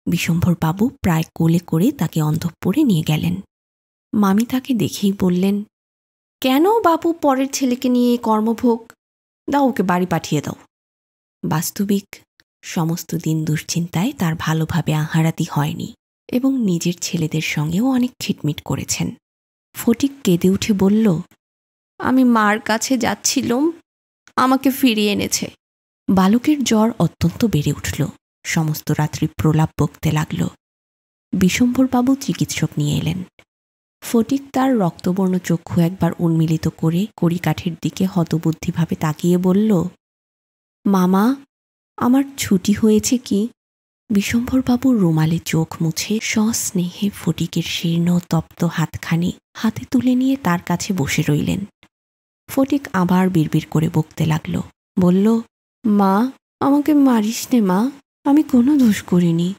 বিশম্ভরবাবু প্রায় কোলে করে তাকে অন্তঃপুরে নিয়ে গেলেন। মামি তাকে দেখেই বললেন, কেন বাবু পরের ছেলেকে নিয়ে কর্মভোগ, দাও ওকে বাড়ি পাঠিয়ে দাও। বাস্তবিক সমস্ত দিন দুশ্চিন্তায় তার ভালোভাবে আহারাতি হয়নি এবং নিজের ছেলেদের সঙ্গেও অনেক খিটমিট করেছেন। ফটিক কেঁদে উঠে বলল, আমি মার কাছে যাচ্ছিলুম, আমাকে ফিরিয়ে এনেছে। বালকের জ্বর অত্যন্ত বেড়ে উঠল, সমস্ত রাত্রি প্রলাপ বকতে লাগল। বিশম্ভরবাবু চিকিৎসক নিয়ে এলেন। ফটিক তার রক্তবর্ণ চক্ষু একবার উন্মিলিত করে কড়িকাঠের দিকে হতবুদ্ধিভাবে তাকিয়ে বলল, মামা, আমার ছুটি হয়েছে কি? বিশম্ভরবাবু রুমালে চোখ মুছে সস্নেহে ফটিকের শীর্ণ তপ্ত হাতখানি হাতে তুলে নিয়ে তার কাছে বসে রইলেন। ফটিক আবার বিড়বিড় করে বকতে লাগল, বলল, মা, আমাকে মারিস নে মা, আমি কোনো দোষ করিনি,